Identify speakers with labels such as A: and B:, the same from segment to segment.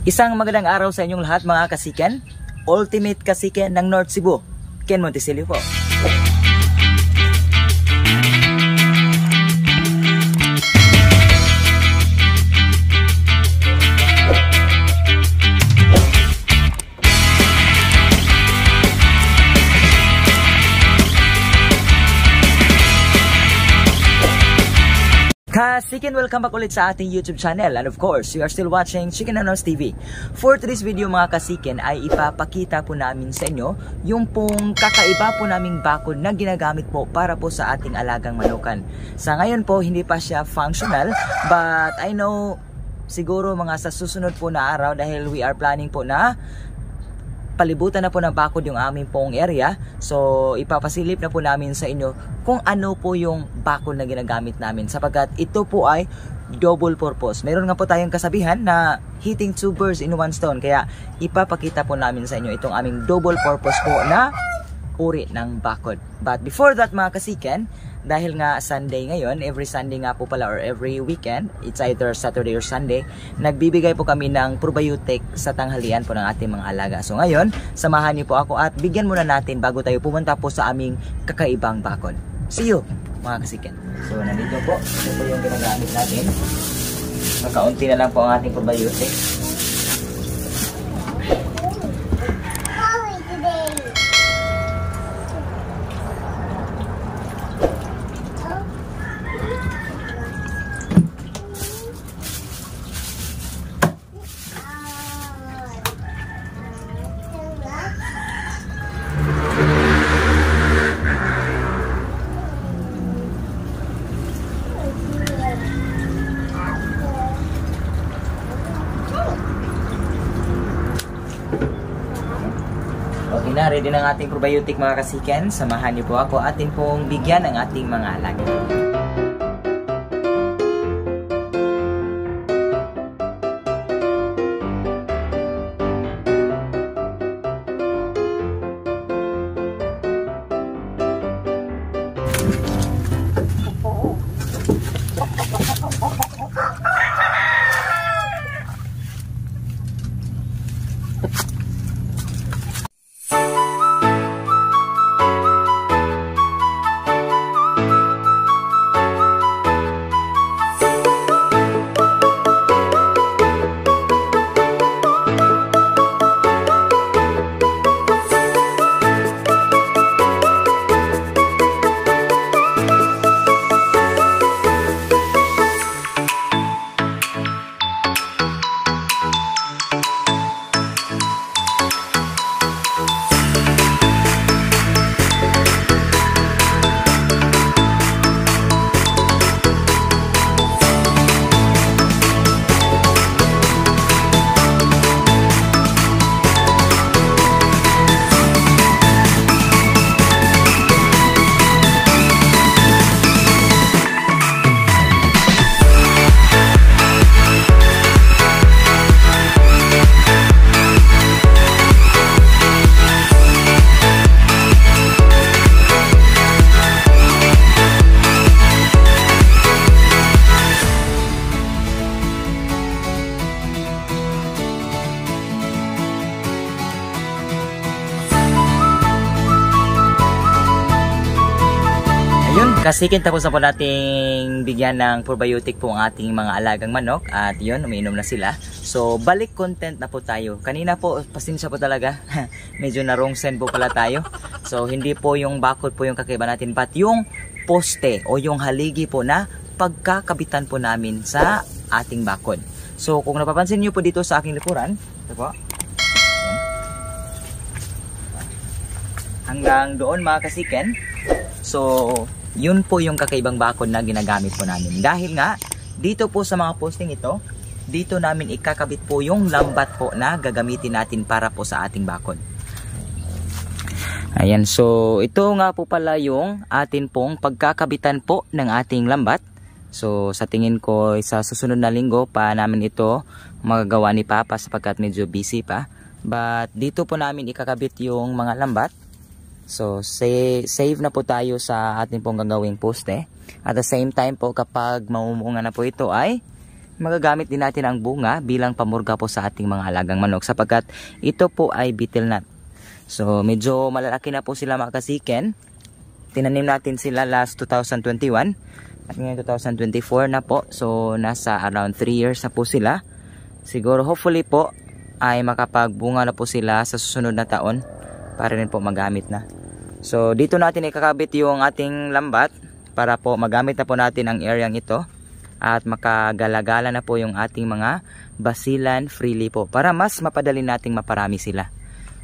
A: Isang magandang araw sa inyong lahat mga kasiken. Ultimate kasiken ng North Cebu, Ken Monticelio po. Kasiken, welcome back ulit sa ating YouTube channel, and of course, you are still watching Chicken and Horse TV. For today's video mga kasiken ay ipapakita po namin sa inyo yung pong kakaiba po naming bakod na ginagamit po para po sa ating alagang manukan. Sa ngayon po, hindi pa siya functional, but I know siguro mga sa susunod po na araw, dahil we are planning po na palibutan na po ng bakod yung aming pong area. So ipapasilip na po namin sa inyo kung ano po yung bakod na ginagamit namin, sapagkat ito po ay double purpose. Meron nga po tayong kasabihan na hitting two birds in one stone, kaya ipapakita po namin sa inyo itong aming double purpose po na uri ng bakod. But before that mga kasiken, dahil nga Sunday ngayon, every Sunday nga po pala, or every weekend, it's either Saturday or Sunday, nagbibigay po kami ng probiotic sa tanghalian po ng ating mga alaga. So ngayon, samahan niyo po ako at bigyan muna natin bago tayo pumunta po sa aming kakaibang bakod. See you mga kasiken. So nandito po, ito po yung ginagamit natin. Makaunti na lang po ang ating probiotic. Okay na, ready ng ating probiotic mga kasiken. Samahan niyo po ako, atin pong bigyan ng ating mga alaga. Kasiken, tapos na po nating bigyan ng probiotic po ang ating mga alagang manok. At yun, umiinom na sila. So, balik content na po tayo. Kanina po, pasensya po talaga. Medyo na wrong send po pala tayo. So, hindi po yung bakod po yung kakaiba natin, but yung poste o yung haligi po na pagkakabitan po namin sa ating bakod. So, kung napapansin nyo po dito sa aking likuran, ito po. Hanggang doon mga kasiken. So, yun po yung kakaibang bakod na ginagamit po namin. Dahil nga, dito po sa mga posting ito, dito namin ikakabit po yung lambat po na gagamitin natin para po sa ating bakod. Ayan, so ito nga po pala yung atin pong pagkakabitan po ng ating lambat. So sa tingin ko, sa susunod na linggo pa namin ito magagawa ni Papa sapagkat medyo busy pa. But dito po namin ikakabit yung mga lambat. So, save na po tayo sa ating pong gagawing poste. At the same time po, kapag mamumunga na po ito ay magagamit din natin ang bunga bilang pamurga po sa ating mga alagang manok sapagkat ito po ay beetle nut. So medyo malalaki na po sila mga kasiken. Tinanim natin sila last 2021 at ngayon 2024 na po. So nasa around 3 years na po sila. Siguro hopefully po ay makapagbunga na po sila sa susunod na taon para rin po magamit na. So dito natin ikakabit yung ating lambat para po magamit na po natin ang area ito at makagalagala na po yung ating mga basilan freely po para mas mapadali nating maparami sila.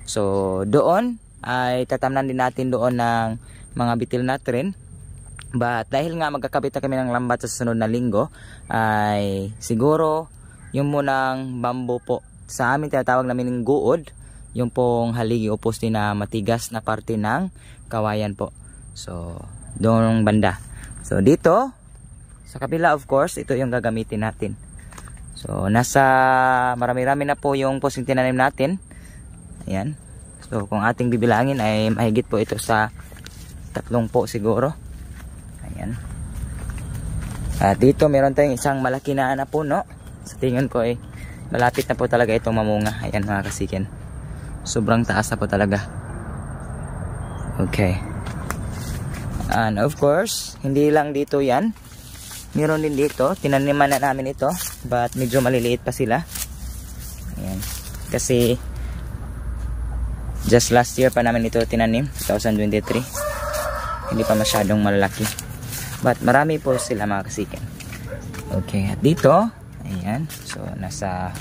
A: So doon ay tatamnan din natin doon ng mga beetle nut rin. But dahil nga magkakabit na kami ng lambat sa susunod na linggo ay siguro yung munang bamboo po. Sa amin tinatawag namin ng guod, yung pong haligi o poste na matigas na parte ng kawayan po. So doon banda. So dito sa kabila of course ito yung gagamitin natin. So nasa marami-rami na po yung posting tinanim natin. Ayan. So kung ating bibilangin ay mahigit po ito sa 3 po siguro. Ayan. At dito meron tayong isang malaki na puno. Sa tingin ko ay malapit na po talaga itong mamunga. Ayan mga kasiken. Sobrang taas na po talaga. Okay. And of course, hindi lang dito yan. Meron din dito. Tinaniman na namin ito. But medyo maliliit pa sila. Ayan. Kasi just last year pa namin ito tinanim, 2023. Hindi pa masyadong malalaki. But marami po sila mga kasiken. Okay, at dito, ayan. So nasa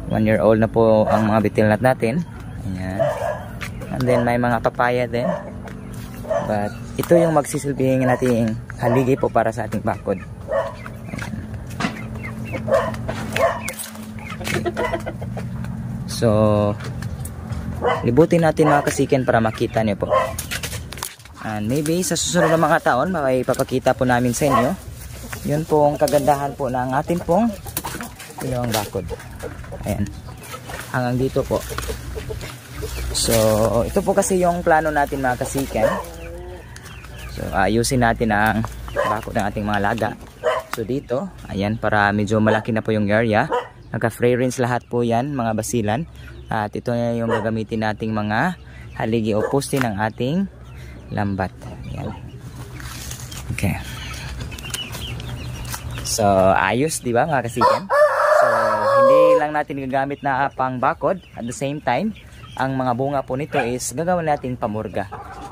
A: 1 year old na po ang mga beetle nut natin. Ayan. And then may mga papaya din. But ito yung magsisilbing nating haligi po para sa ating bakod. Ayan. So libutin natin mga kasiken para makita niyo po. And maybe sa susunod na mga taon may papakita po namin sa inyo yun pong kagandahan po ng atin pong inyong bakod. Ayan. Hanggang dito po. So ito po kasi yung plano natin mga kasiken. So ayusin natin ang bakod ng ating mga laga. So dito, ayan, para medyo malaki na po yung area. Naka-free-range lahat po yan mga basilan. At ito na yung gagamitin nating mga haligi o poste ng ating lambat. Ayan. Okay. So ayos, di ba mga kasiken? So hindi lang natin gagamit na pang bakod. At the same time, ang mga bunga po nito is gagawin natin pamurga.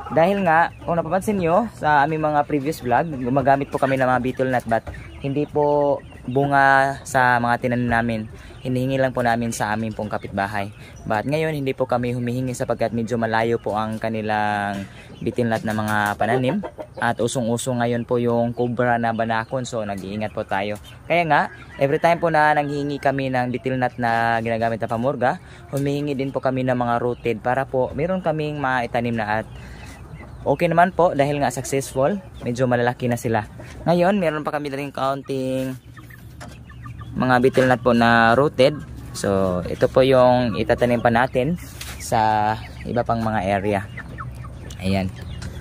A: Dahil nga, kung napapansin nyo sa aming mga previous vlog, gumagamit po kami ng mga beetle nut but hindi po bunga sa mga tinanim namin. Hinihingi lang po namin sa aming pong kapitbahay. But ngayon hindi po kami humihingi sapagkat medyo malayo po ang kanilang beetle nut na mga pananim. At usong-usong ngayon po yung cobra na banakon, so nag-iingat po tayo. Kaya nga, every time po na nanghihingi kami ng beetle nut na ginagamit na pamurga, humihingi din po kami ng mga rooted para po meron kaming maitanim na at okay naman po dahil nga successful, medyo malalaki na sila. Ngayon, meron pa kami rin counting mga beetle nut po na rooted. So, ito po yung itatanim pa natin sa iba pang mga area. Ayan.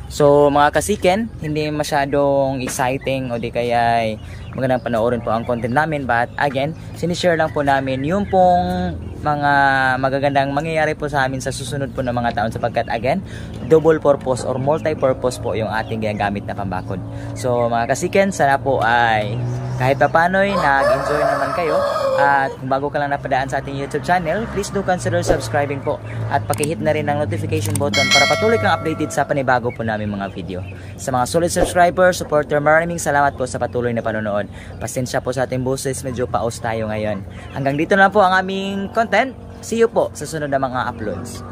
A: So, mga kasiken, hindi masyadong exciting o di kaya magandang panoorin po ang content namin. But again, sinishare lang po namin yung pong mga magagandang mangyayari po sa amin sa susunod po ng mga taon sapagkat again, double purpose or multi-purpose po yung ating ginagamit na pambakod. So mga kasiken, sana po ay kahit pa paano'y nag-enjoy naman kayo. At kung bago ka lang napadaan sa ating YouTube channel, please do consider subscribing po at pakihit na rin ang notification button para patuloy kang updated sa panibago po namin mga video. Sa mga solid subscriber, supporter, maraming salamat po sa patuloy na panonood. Pasensya po sa ating boses, medyo paus tayo ngayon. Hanggang dito na po ang aming content. See you po sa sunod na mga uploads.